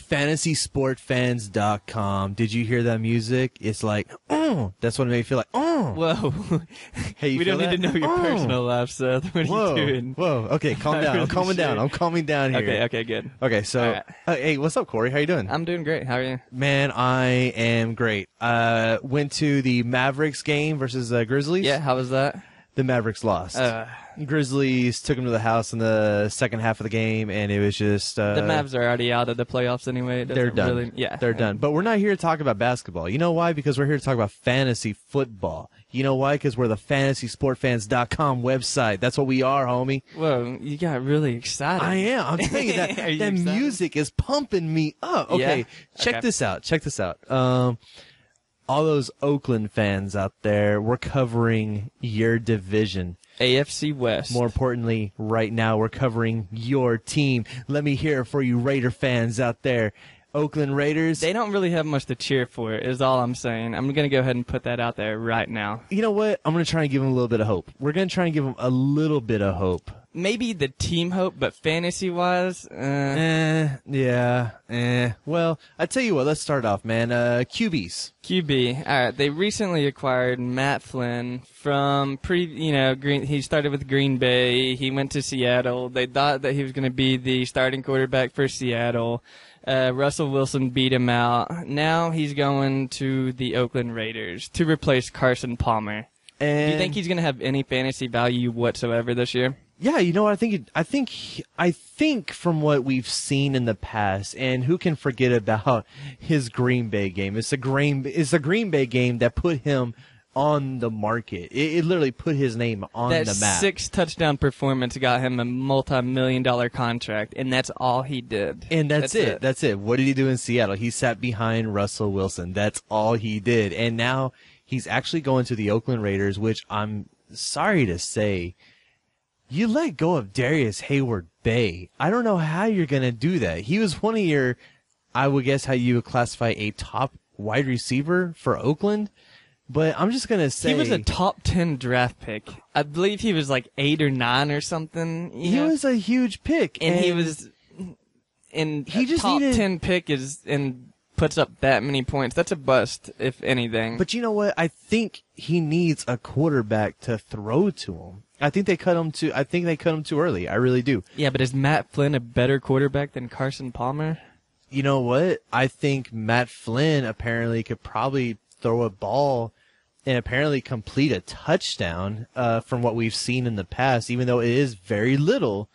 FantasySportFans.com. Did you hear that music? It's like, oh, that's what it made me feel like, oh. Whoa. Hey, we don't need to know your personal life, Seth. What are you doing? Whoa. Okay, calm down. I'm calming down. I'm calming down here. Okay, good. Okay, so, right. Hey, what's up, Corey? How you doing? I'm doing great. How are you? Man, I am great. Went to the Mavericks game versus Grizzlies. Yeah, how was that? The Mavericks lost. Grizzlies took them to the house in the second half of the game, and it was just... the Mavs are already out of the playoffs anyway. They're done. Really, yeah. They're done. But we're not here to talk about basketball. You know why? Because we're here to talk about fantasy football. You know why? Because we're the FantasySportFans.com website. That's what we are, homie. Whoa, you got really excited. I am. I'm telling you that that music is pumping me up. Okay, yeah? Check this out. All those Oakland fans out there, we're covering your division. AFC West. More importantly, right now, we're covering your team. Let me hear it for you Raider fans out there. Oakland Raiders. They don't really have much to cheer for, is all I'm saying. I'm going to go ahead and put that out there right now. You know what? I'm going to try and give them a little bit of hope. We're going to try and give them a little bit of hope. Maybe the team hope, but fantasy-wise, Well, I tell you what, let's start off, man. QBs. QB. All right, they recently acquired Matt Flynn from Green. He started with Green Bay. He went to Seattle. They thought that he was going to be the starting quarterback for Seattle. Russell Wilson beat him out. Now he's going to the Oakland Raiders to replace Carson Palmer. And do you think he's going to have any fantasy value whatsoever this year? Yeah, you know what? I think from what we've seen in the past, and who can forget about his Green Bay game? It's a Green Bay game that put him on the market. It literally put his name on the map. That 6 touchdown performance got him a multi-million-dollar contract, and that's all he did. And that's it. That's it. What did he do in Seattle? He sat behind Russell Wilson. That's all he did. And now he's actually going to the Oakland Raiders, which I'm sorry to say, you let go of Darius Hayward-Bay. I don't know how you're going to do that. He was one of your, I would guess how you would classify a top wide receiver for Oakland. But I'm just going to say... He was a top 10 draft pick. I believe he was like 8 or 9 or something. He was a huge pick. And he was... And he just top 10 pick and puts up that many points. That's a bust, if anything. But you know what? I think he needs a quarterback to throw to him. I think they cut him too early. I really do. Yeah, but is Matt Flynn a better quarterback than Carson Palmer? You know what? I think Matt Flynn apparently could probably throw a ball and apparently complete a touchdown from what we've seen in the past, even though it is very little.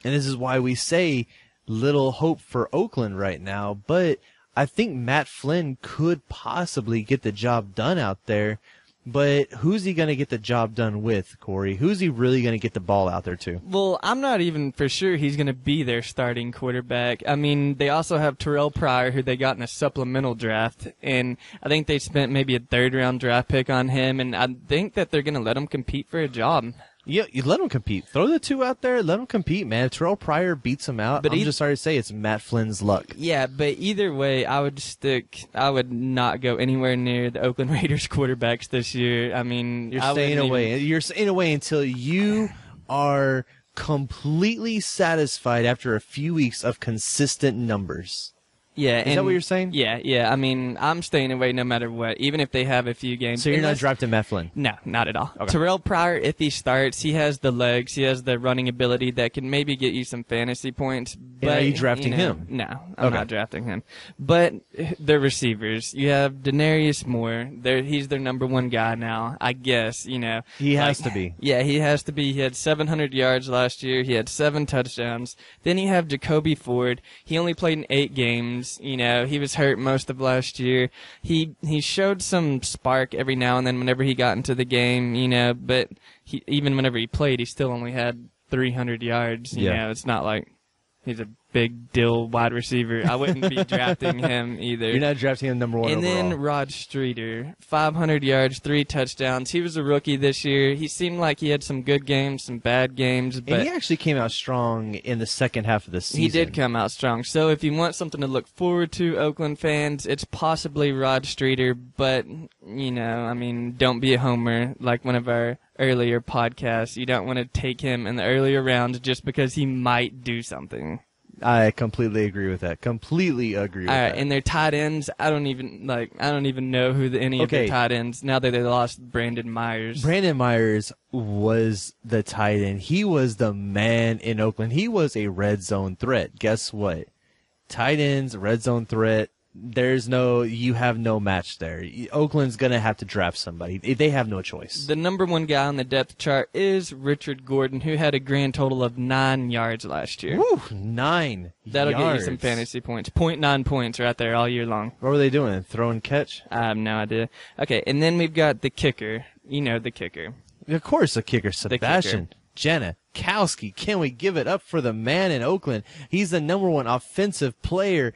And this is why we say little hope for Oakland right now. But I think Matt Flynn could possibly get the job done out there. But who's he going to get the job done with, Corey? Who's he really going to get the ball out there to? Well, I'm not even for sure he's going to be their starting quarterback. I mean, they also have Terrell Pryor, who they got in a supplemental draft, and I think they spent maybe a third-round draft pick on him, and I think that they're going to let him compete for a job. Yeah, you let him compete. Throw the two out there. Let him compete, man. If Terrell Pryor beats him out, but I'm just sorry to say it's Matt Flynn's luck. Yeah, but either way, I would not go anywhere near the Oakland Raiders quarterbacks this year. I mean, you're staying away. You're staying away until you are completely satisfied after a few weeks of consistent numbers. Yeah, is that what you're saying? Yeah. I mean, I'm staying away no matter what, even if they have a few games. So you're not drafting Matt Flynn? No, not at all. Okay. Terrell Pryor, if he starts, he has the legs, he has the running ability that can maybe get you some fantasy points. But, are you drafting him? No, I'm not drafting him. But the receivers, you have Denarius Moore. He's their number one guy now, I guess. He has to be. Yeah, he has to be. He had 700 yards last year. He had 7 touchdowns. Then you have Jacoby Ford. He only played in 8 games. He was hurt most of last year. He showed some spark every now and then whenever he got into the game, but even whenever he played, he still only had 300 yards. It's not like he's a big deal wide receiver. I wouldn't be drafting him either. You're not drafting him number 1 and overall. then Rod Streeter, 500 yards, 3 touchdowns. He was a rookie this year. He seemed like he had some good games, some bad games. But and he actually came out strong in the second half of the season. he did come out strong. So if you want something to look forward to, Oakland fans, it's possibly Rod Streeter. But, don't be a homer like one of our earlier podcasts. You don't want to take him in the earlier rounds just because he might do something. I completely agree with that. Completely agree with All right, that. and their tight ends, I don't even know who any of their tight ends. Now that they lost Brandon Myers. Brandon Myers was the tight end. He was the man in Oakland. He was a red zone threat. Guess what? Tight ends, red zone threat. You have no match there. Oakland's going to have to draft somebody. They have no choice. The number 1 guy on the depth chart is Richard Gordon, who had a grand total of 9 yards last year. Woo, 9 That'll yards. get you some fantasy points. 0.9 points right there all year long. What were they doing? Throw and catch? I have no idea. Okay, and then we've got the kicker. You know the kicker. Of course, the kicker, Sebastian Janikowski. Can we give it up for the man in Oakland? He's the number 1 offensive player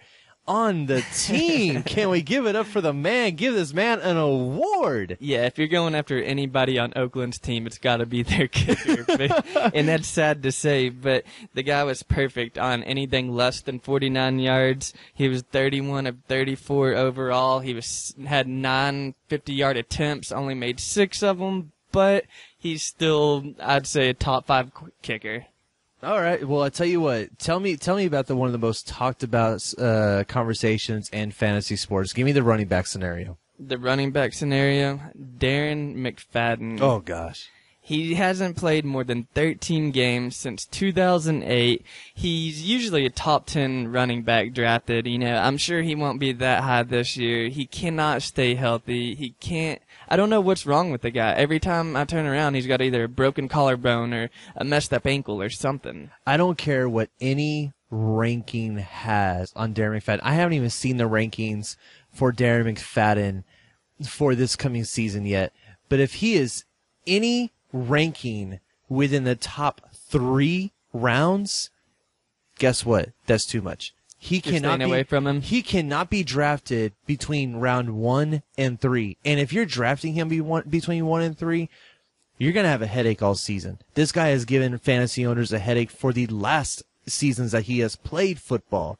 on the team. Can we give it up for the man? Give this man an award. Yeah, if you're going after anybody on Oakland's team, it's got to be their kicker. And that's sad to say, but the guy was perfect on anything less than 49 yards. He was 31 of 34 overall. He had 9 50-yard attempts, only made 6 of them, but he's still, I'd say, a top 5 kicker. All right. Well, I tell you what. Tell me about one of the most talked about conversations in fantasy sports. Give me the running back scenario. The running back scenario, Darren McFadden. Oh gosh. He hasn't played more than 13 games since 2008. He's usually a top 10 running back drafted. I'm sure he won't be that high this year. He cannot stay healthy. I don't know what's wrong with the guy. Every time I turn around, he's got either a broken collarbone or a messed up ankle or something. I don't care what any ranking has on Darren McFadden. I haven't even seen the rankings for Darren McFadden for this coming season yet. But if he is any ranking within the top 3 rounds, guess what? That's too much. He cannot away from him. He cannot be drafted between round 1 and 3. And if you're drafting him between 1 and 3, you're going to have a headache all season. This guy has given fantasy owners a headache for the last seasons that he has played football.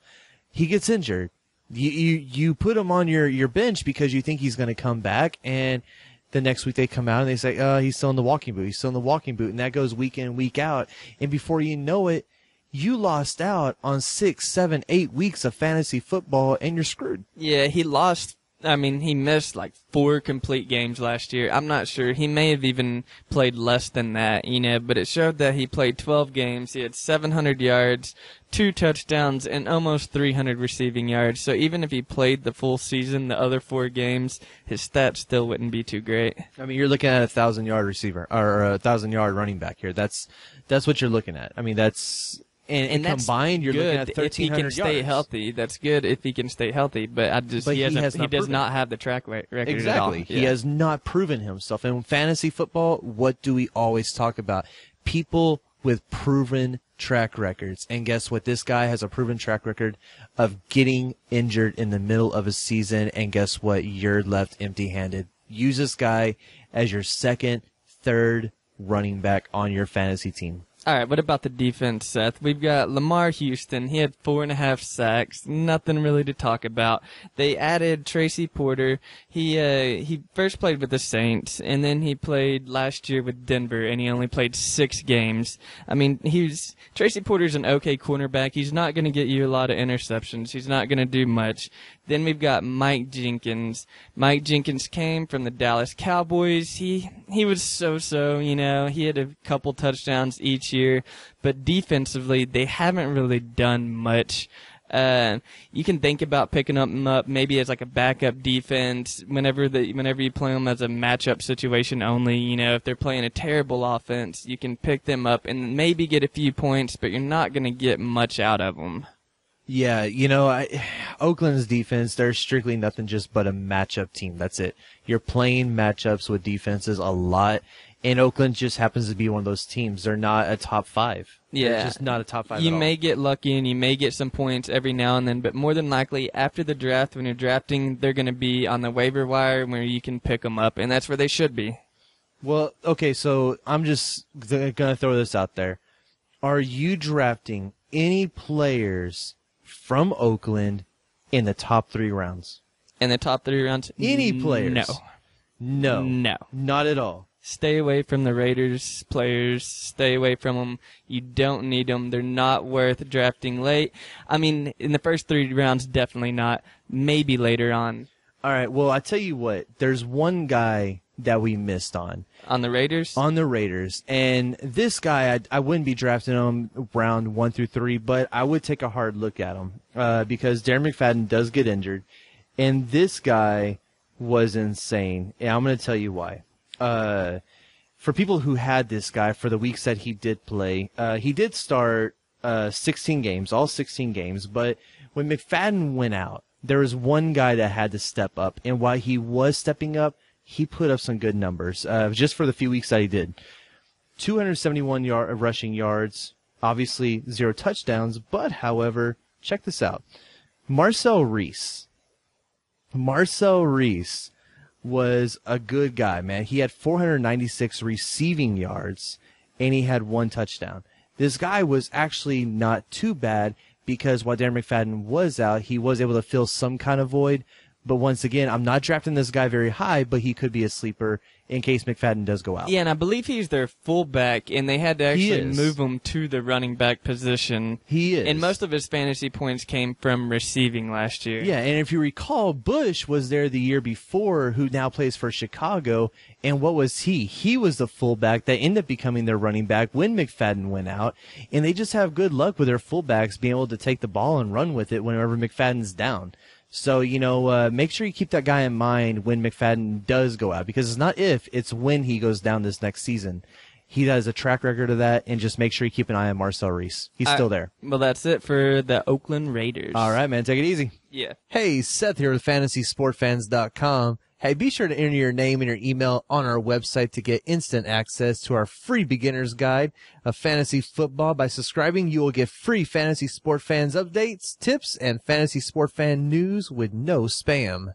He gets injured. You put him on your bench because you think he's going to come back, and the next week they come out and they say, he's still in the walking boot. He's still in the walking boot. And that goes week in and week out. And before you know it, you lost out on 6, 7, 8 weeks of fantasy football, and you're screwed. Yeah, he lost. He missed like 4 complete games last year. I'm not sure. He may have even played less than that, but it showed that he played 12 games. He had 700 yards, 2 touchdowns, and almost 300 receiving yards. So even if he played the full season, the other 4 games, his stats still wouldn't be too great. You're looking at 1,000-yard receiver or a 1,000-yard running back here. That's what you're looking at. That's. And combined, you're looking at 1,300 yards. If he can stay healthy, that's good. If he can stay healthy, but he does not have the track record exactly. at all. He has not proven himself. And in fantasy football, what do we always talk about? People with proven track records. And guess what? This guy has a proven track record of getting injured in the middle of a season. And guess what? You're left empty-handed. Use this guy as your second, third running back on your fantasy team. All right, what about the defense, Seth? We've got Lamar Houston. He had 4.5 sacks. Nothing really to talk about. They added Tracy Porter. He first played with the Saints, and then he played last year with Denver, and he only played 6 games. Tracy Porter's an okay cornerback. He's not going to get you a lot of interceptions. He's not going to do much. Then we've got Mike Jenkins. Mike Jenkins came from the Dallas Cowboys. He was so-so, He had a couple touchdowns each year, but defensively, they haven't really done much. You can think about picking him up maybe as like a backup defense whenever you play them as a matchup situation only. If they're playing a terrible offense, you can pick them up and maybe get a few points, but you're not going to get much out of them. Yeah, Oakland's defense, they're strictly nothing just but a matchup team. That's it. You're playing matchups with defenses a lot, And Oakland just happens to be one of those teams. They're not a top 5. Yeah. They're just not a top 5 You at all. may get lucky and you may get some points every now and then, but more than likely after the draft, when you're drafting, they're going to be on the waiver wire where you can pick them up, and that's where they should be. Well, okay, so I'm just going to throw this out there. Are you drafting any players from Oakland in the top 3 rounds? In the top 3 rounds? Any players? No. No. Not at all. Stay away from the Raiders players. Stay away from them. You don't need them. They're not worth drafting late. I mean, in the first 3 rounds, definitely not. Maybe later on. All right, well, I tell you what. There's one guy that we missed on. On the Raiders? On the Raiders. And this guy, I wouldn't be drafting him round 1 through 3, but I would take a hard look at him because Darren McFadden does get injured. And this guy was insane. And I'm going to tell you why. For people who had this guy for the weeks that he did play, he did start 16 games, all 16 games. But when McFadden went out, there was one guy that had to step up. And while he was stepping up, he put up some good numbers just for the few weeks that he did. 271 rushing yards, obviously 0 touchdowns. But, however, check this out. Marcel Reese was a good guy, man. He had 496 receiving yards, and he had 1 touchdown. This guy was actually not too bad because while Darren McFadden was out, he was able to fill some kind of void. But once again, I'm not drafting this guy very high, but he could be a sleeper in case McFadden does go out. Yeah, and I believe he's their fullback, and they had to actually move him to the running back position. He is. And most of his fantasy points came from receiving last year. Yeah, and if you recall, Bush was there the year before, who now plays for Chicago. And what was he? He was the fullback that ended up becoming their running back when McFadden went out. And they just have good luck with their fullbacks being able to take the ball and run with it whenever McFadden's down. So, make sure you keep that guy in mind when McFadden does go out, because it's not if, it's when he goes down this next season. He has a track record of that, and just make sure you keep an eye on Marcel Reese. He's still there. Well, that's it for the Oakland Raiders. All right, man. Take it easy. Yeah. Hey, Seth here with FantasySportFans.com. Hey, be sure to enter your name and your email on our website to get instant access to our free beginner's guide of fantasy football. By subscribing, you will get free Fantasy Sport Fans updates, tips, and Fantasy Sport Fan news with no spam.